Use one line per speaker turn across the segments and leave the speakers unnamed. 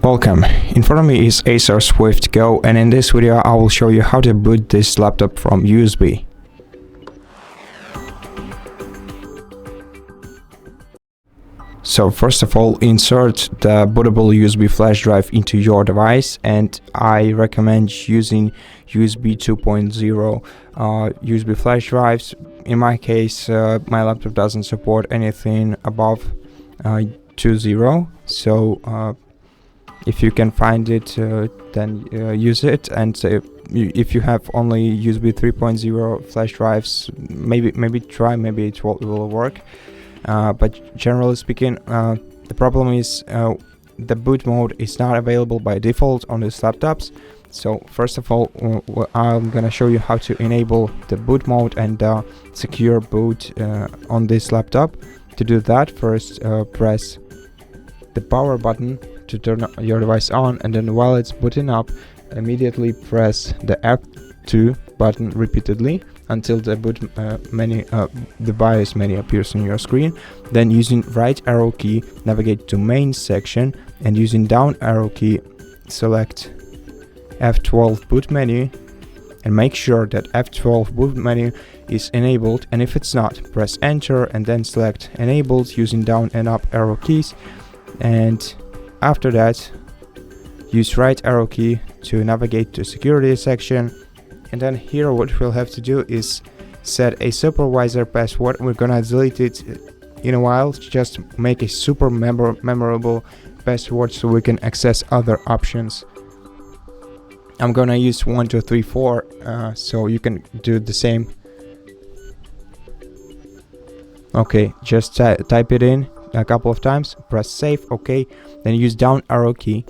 Welcome, in front of me is ACER Swift Go, and in this video I will show you how to boot this laptop from USB. So first of all, insert the bootable USB flash drive into your device, and I recommend using USB 2.0 USB flash drives. In my case, my laptop doesn't support anything above 2.0, so if you can find it, then use it. And if you have only USB 3.0 flash drives, maybe maybe it will work. But generally speaking, the problem is the boot mode is not available by default on these laptops. So first of all, I'm gonna show you how to enable the boot mode and secure boot on this laptop. To do that, first press the power button to turn your device on, and then while it's booting up, immediately press the F2 button repeatedly until the boot menu, the BIOS menu appears on your screen. Then using right arrow key, navigate to main section, and using down arrow key, select F12 boot menu, and make sure that F12 boot menu is enabled, and if it's not, press enter and then select enabled using down and up arrow keys. And after that, use right arrow key to navigate to security section, and then here what we'll have to do is set a supervisor password. We're gonna delete it in a while, just make a super memorable password so we can access other options. I'm gonna use 1 2 3 4, so you can do the same. Okay, just type it in a couple of times, press save, okay, then use down arrow key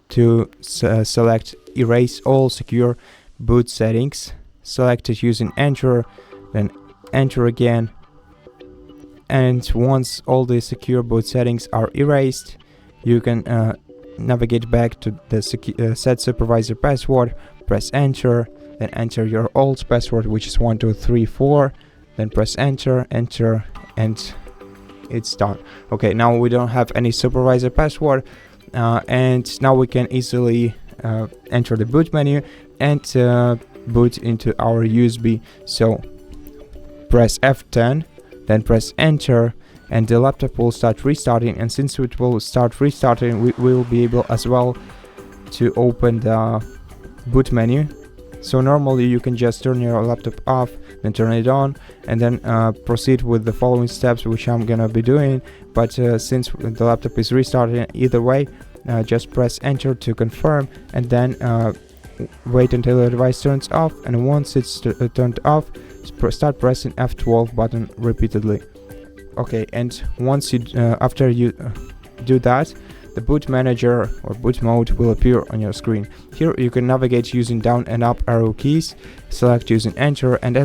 to select erase all secure boot settings, select it using enter, then enter again, and once all the secure boot settings are erased, you can navigate back to the set supervisor password, press enter, then enter your old password, which is 1 2 3 4, then press enter, and it's done. Okay, now we don't have any supervisor password, and now we can easily enter the boot menu and boot into our USB. So press F10, then press enter, and the laptop will start restarting. And since it will start restarting, we will be able as well to open the boot menu. So normally you can just turn your laptop off, then turn it on, and then proceed with the following steps, which I'm gonna be doing. But since the laptop is restarting either way, just press enter to confirm, and then wait until the device turns off. And once it's turned off, start pressing F12 button repeatedly. Okay, and once you after you do that, the boot manager or boot mode will appear on your screen. Here you can navigate using down and up arrow keys, select using enter, and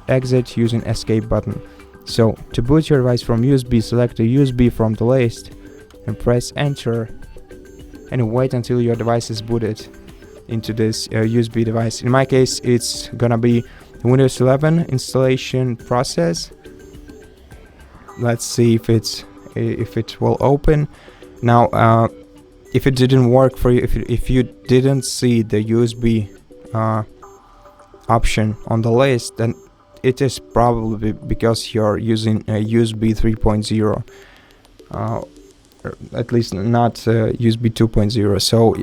exit using escape button. So to boot your device from USB, select the USB from the list and press enter, and wait until your device is booted into this USB device. In my case, it's gonna be Windows 11 installation process. Let's see if it will open. Now, if it didn't work for you, if you didn't see the USB option on the list, then it is probably because you're using a USB 3.0, at least not USB 2.0. So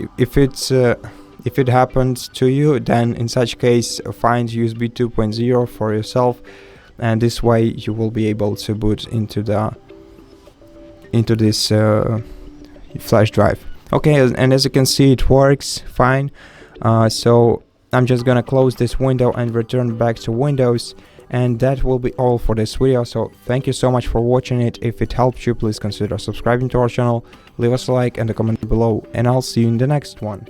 if it happened to you, then in such case find USB 2.0 for yourself, and this way you will be able to boot into this flash drive. Okay, and as you can see, it works fine. So I'm just gonna close this window and return back to Windows, and that will be all for this video. So thank you so much for watching it. If it helped you, please consider subscribing to our channel, leave us a like and a comment below, and I'll see you in the next one.